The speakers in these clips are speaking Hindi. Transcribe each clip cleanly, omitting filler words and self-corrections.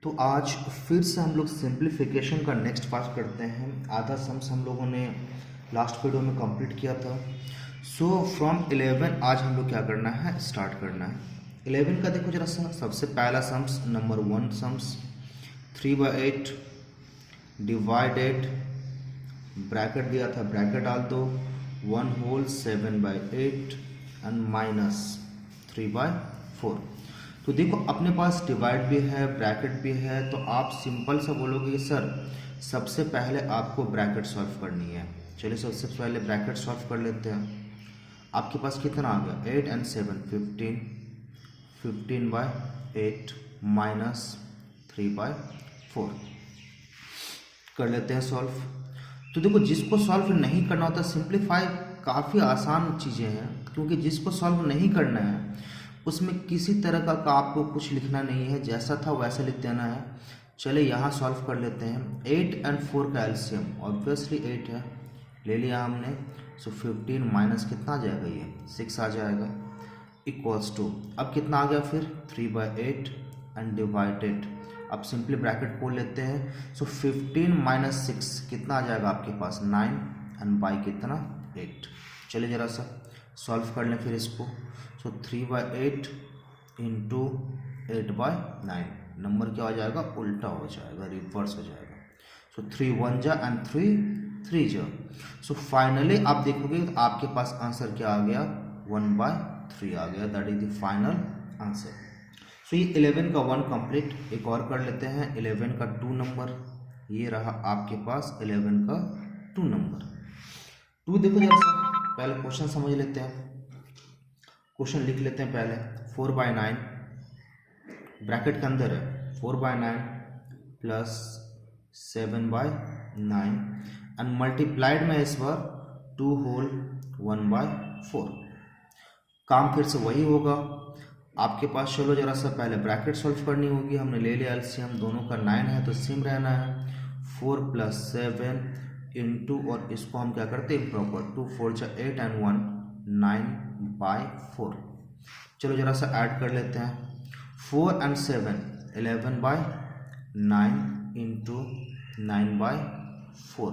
तो आज फिर से हम लोग सिंप्लीफिकेशन का नेक्स्ट पार्ट करते हैं। आधा सम्स हम लोगों ने लास्ट वीडियो में कंप्लीट किया था। सो फ्रॉम 11 आज हम लोग क्या करना है, स्टार्ट करना है। 11 का देखो जरा सा, सबसे पहला sums number 1 sums 3/8 divided, bracket दिया था, ब्रैकेट डाल दो, 1 होल 7/8 एंड माइनस 3/4। तो देखो अपने पास डिवाइड भी है, ब्रैकेट भी है, तो आप सिंपल सा बोलोगे सर सबसे पहले आपको ब्रैकेट सॉल्व करनी है। चलिए सबसे पहले ब्रैकेट सॉल्व कर लेते हैं। आपके पास कितना आ गया, 8 and 7 15, 15/8 माइनस 3/4 कर लेते हैं सॉल्व। तो देखो जिसको सॉल्व नहीं करना होता, सिंप्लीफाई काफ़ी आसान चीज़ें हैं, क्योंकि जिसको सॉल्व नहीं करना है उसमें किसी तरह का आपको कुछ लिखना नहीं है, जैसा था वैसा लिख देना है। चले यहाँ सॉल्व कर लेते हैं। 8 and 4 का एलसीएम ऑब्वियसली 8 है, ले लिया हमने। सो 15 माइनस कितना आ जाएगा, ये 6 आ जाएगा, इक्वल्स टू अब कितना आ गया फिर 3/8 एंड डिवाइडेड। अब सिंपली ब्रैकेट खोल लेते हैं। सो 15 माइनस 6 कितना आ जाएगा आपके पास 9 एंड बाई कितना 8। चलिए जरा सा सॉल्व कर लें फिर इसको। सो 3/8 इंटू 8/9, नंबर क्या हो जाएगा, उल्टा हो जाएगा, रिवर्स हो जाएगा। सो 3 1 जा एंड 3 3 जा। सो फाइनली आप देखोगे तो आपके पास आंसर क्या आ गया, 1/3 आ गया, that is the final answer. So ये 11 का 1 कंप्लीट। एक और कर लेते हैं 11 का 2 नंबर। ये रहा आपके पास 11 का 2 नंबर। 2 देखो जरा सा, पहले क्वेश्चन समझ लेते हैं, क्वेश्चन लिख लेते हैं पहले। 4/9 ब्रैकेट के अंदर है, 4/9 प्लस 7/9 एंड मल्टीप्लाइड में इस बार 2 होल 1/4। काम फिर से वही होगा आपके पास। चलो जरा सा पहले ब्रैकेट सॉल्व करनी होगी, हमने ले लिया एलसीएम, दोनों का 9 है तो सेम रहना है। 4 + 7 इंटू, और इसको हम क्या करते हैं प्रॉपर, 2 4 जा 8 एंड 1 9/4। चलो जरा सा ऐड कर लेते हैं। 4 and 7 11/9 इंटू 9/4,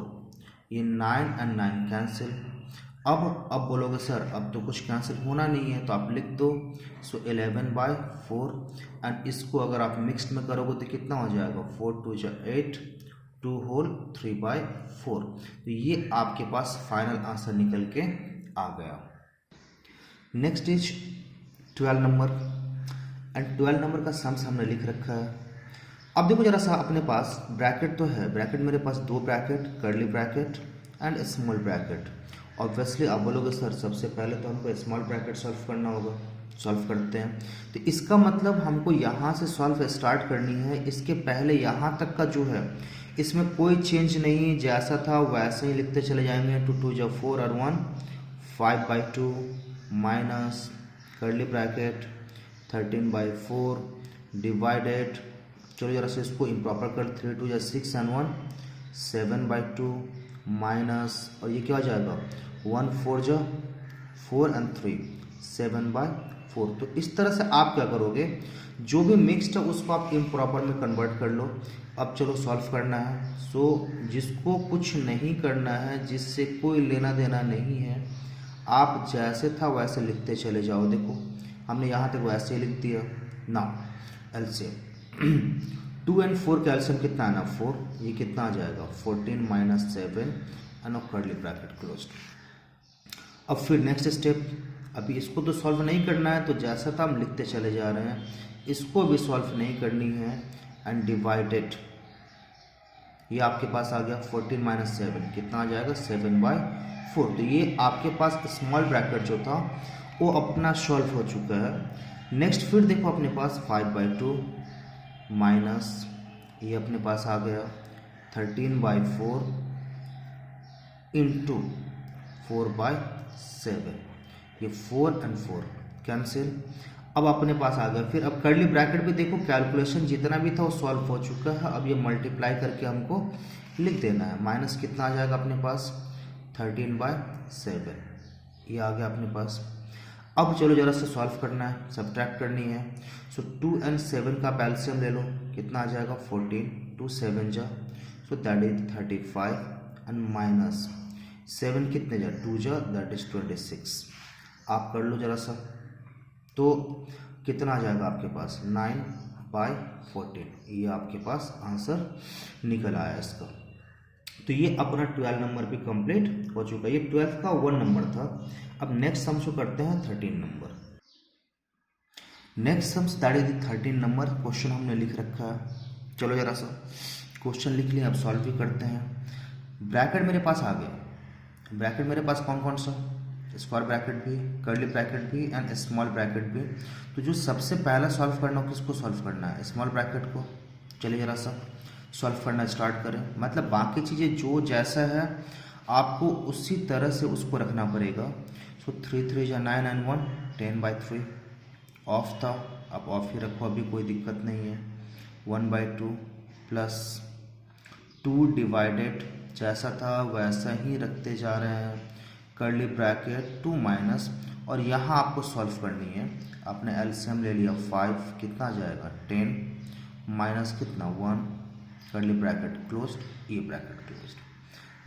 ये 9 and 9 कैंसिल। अब बोलोगे सर अब तो कुछ कैंसिल होना नहीं है, तो आप लिख दो। सो 11/4 एंड इसको अगर आप मिक्स्ड में करोगे तो कितना हो जाएगा, 4 2 जा 8, 2 होल 3/4। तो ये आपके पास फाइनल आंसर निकल के आ गया। Next is 12 number and 12 number का सम्स हमने लिख रखा है। अब देखो जरा सा, अपने पास ब्रैकेट तो है, ब्रैकेट मेरे पास 2 bracket, curly bracket and small bracket. Obviously आप बोलोगे सर सबसे पहले तो हमको स्मॉल ब्रैकेट सॉल्व करना होगा, सॉल्व करते हैं। तो इसका मतलब हमको यहाँ से सॉल्व स्टार्ट करनी है, इसके पहले यहाँ तक का जो है इसमें कोई चेंज नहीं, जैसा था वैसे ही लिखते चले जाएंगे। 2 2 जा 4 और 1 5/2 माइनस कर्ली ब्रैकेट 13/4 डिवाइडेड। चलो जरा से इसको इम्प्रॉपर कर, 3 2 जा 6 एंड 1 7/2 माइनस, और ये क्या हो जाएगा 1 4 जा 4 एंड 3 7/4। तो इस तरह से आप क्या करोगे, जो भी मिक्स्ड है उसको आप इम्प्रॉपर में कन्वर्ट कर लो। अब चलो सॉल्व करना है। सो जिसको कुछ नहीं करना है, जिससे कोई लेना देना नहीं है, आप जैसे था वैसे लिखते चले जाओ। देखो हमने यहाँ तक वैसे ही लिख दिया ना। एलसीएम 2 and 4 का एलसीएम कितना है ना 4, ये कितना आ जाएगा 14 minus 7 and curly bracket close. अब फिर नेक्स्ट स्टेप, अभी इसको तो सॉल्व नहीं करना है, तो जैसा था हम लिखते चले जा रहे हैं। इसको भी सॉल्व नहीं करनी है एंड डिवाइडेड, ये आपके पास आ गया 14 माइनस 7 कितना आ जाएगा 7/4। तो ये आपके पास स्मॉल ब्रैकेट जो था वो अपना सॉल्व हो चुका है। नेक्स्ट फिर देखो अपने पास 5/2 माइनस, ये अपने पास आ गया 13/4 इंटू 4/7, ये 4 and 4 कैंसिल। अब अपने पास आ गया फिर, अब कर्ली ब्रैकेट भी देखो कैलकुलेशन जितना भी था वो सॉल्व हो चुका है। अब ये मल्टीप्लाई करके हमको लिख देना है। माइनस कितना आ जाएगा अपने पास 13/7, ये आ गया अपने पास। अब चलो जरा सा सॉल्व करना है, सब्ट्रैक्ट करनी है। सो 2 and 7 का एलसीएम ले लो, कितना आ जाएगा 14, 2 7 जा, so that is 35 and minus 7 कितने जा 2 जा, दैट इज 26। आप कर लो जरा सा, तो कितना आ जाएगा आपके पास 9/14। ये आपके पास आंसर निकल आया इसका। तो ये अपना 12 नंबर भी कंप्लीट हो चुका है। ये 12 का 1 नंबर था। अब नेक्स्ट सम शो करते हैं 13 number. Next sums that is 13 number. Question हमने लिख रखा है, चलो जरा सा क्वेश्चन लिख लिया, अब सॉल्व भी करते हैं। ब्रैकेट मेरे पास आ गया। ब्रैकेट मेरे पास कौन कौन सा, स्क्वायर ब्रैकेट भी, कर्ली ब्रैकेट भी एंड स्मॉल ब्रैकेट भी। तो जो सबसे पहला सॉल्व करना हो किसको सॉल्व करना है, स्मॉल ब्रैकेट को। चलिए जरा सा सॉल्व करना स्टार्ट करें। मतलब बाकी चीज़ें जो जैसा है आपको उसी तरह से उसको रखना पड़ेगा। सो 3 3 या 9 and 1 10/3 ऑफ था, अब ऑफ ही रखो, अभी कोई दिक्कत नहीं है। 1/2 प्लस 2 डिवाइडेड जैसा था वैसा ही रखते जा रहे हैं, कर्ली ब्रैकेट 2 माइनस, और यहाँ आपको सॉल्व करनी है। आपने एलसीएम ले लिया 5, कितना आ जाएगा 10 माइनस कितना 1, कर्ली ब्रैकेट क्लोज्ड, ये ब्रैकेट क्लोज्ड।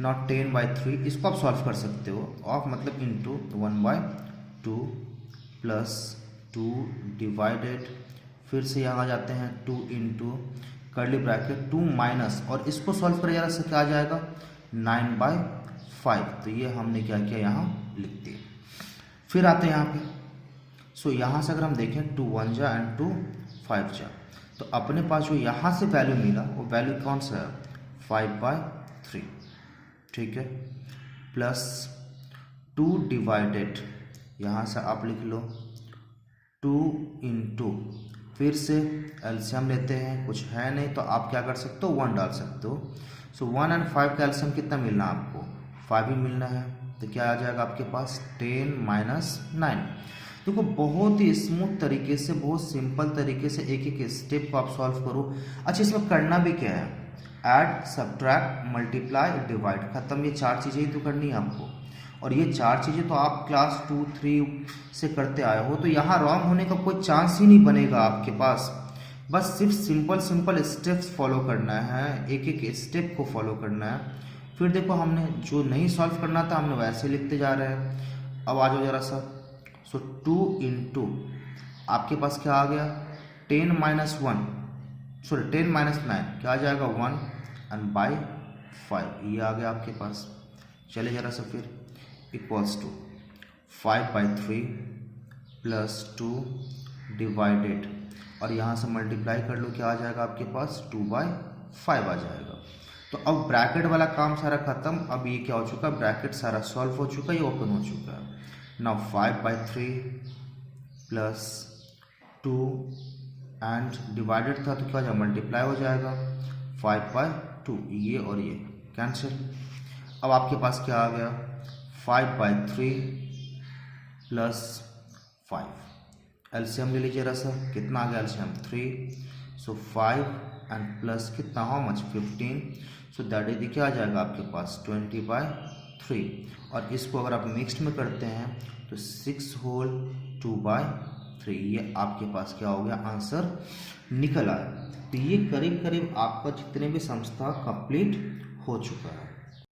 नॉट 10/3 इसको आप सॉल्व कर सकते हो, ऑफ मतलब इंटू 1/2 प्लस 2 डिवाइडेड, फिर से यहाँ जाते हैं 2 इंटू कर्ली ब्रैकेट 2 माइनस, और इसको सॉल्व करें जरा से क्या आ जाएगा 9/5। तो ये हमने क्या किया यहाँ लिख दिया। फिर आते हैं यहाँ पे। सो यहाँ से अगर हम देखें 2 1 जा एंड 2 5 जा, तो अपने पास जो यहाँ से वैल्यू मिला वो वैल्यू कौन सा है 5/3, ठीक है। प्लस 2 डिवाइडेड, यहाँ से आप लिख लो 2 इंटू, फिर से एलसीएम लेते हैं, कुछ है नहीं तो आप क्या कर सकते हो 1 डाल सकते हो। सो 1 and 5 का एलसीएम कितना मिलना है आपको 5 ही मिलना है, तो क्या आ जाएगा आपके पास 10 माइनस 9। देखो बहुत ही स्मूथ तरीके से, बहुत सिंपल तरीके से एक एक स्टेप को आप सॉल्व करो। अच्छा इसमें करना भी क्या है, ऐड सब्ट्रैक्ट मल्टीप्लाई डिवाइड, खत्म। ये 4 चीज़ें ही तो करनी है आपको, और ये 4 चीज़ें तो आप क्लास 2 3 से करते आए हो, तो यहाँ रॉन्ग होने का कोई चांस ही नहीं बनेगा आपके पास। बस सिर्फ सिंपल स्टेप्स फॉलो करना है, एक एक स्टेप को फॉलो करना है। फिर देखो हमने जो नहीं सॉल्व करना था हमने वैसे लिखते जा रहे हैं। अब आ जाओ जरा सा। सो 2 इंटू आपके पास क्या आ गया 10 माइनस 1, सॉरी 10 माइनस 9 क्या आ जाएगा 1 एंड बाई 5, ये आ गया आपके पास। चले जरा सा फिर इक्वल्स टू 5/3 प्लस 2 डिवाइडेड, और यहाँ से मल्टीप्लाई कर लो, क्या आ जाएगा आपके पास 2/5 आ जाएगा। तो अब ब्रैकेट वाला काम सारा खत्म। अब ये क्या हो चुका है, ब्रैकेट सारा सॉल्व हो चुका है, ये ओपन हो चुका है। नाउ 5/3 प्लस 2 एंड डिवाइडेड था तो क्या हो जाएगा मल्टीप्लाई हो जाएगा 5/2, ये और ये कैंसिल। अब आपके पास क्या आ गया 5/3 प्लस 5, एलसीएम ले लीजिए जरा सा, कितना आ गया एलसीएम 3। सो 5 एंड प्लस कितना how much 15, so that is क्या आ जाएगा आपके पास 20/3, और इसको अगर आप मिक्स्ड में करते हैं तो 6 होल 2/3, ये आपके पास क्या हो गया आंसर निकल आया। तो ये करीब करीब आपका जितने भी सम्स था कंप्लीट हो चुका है।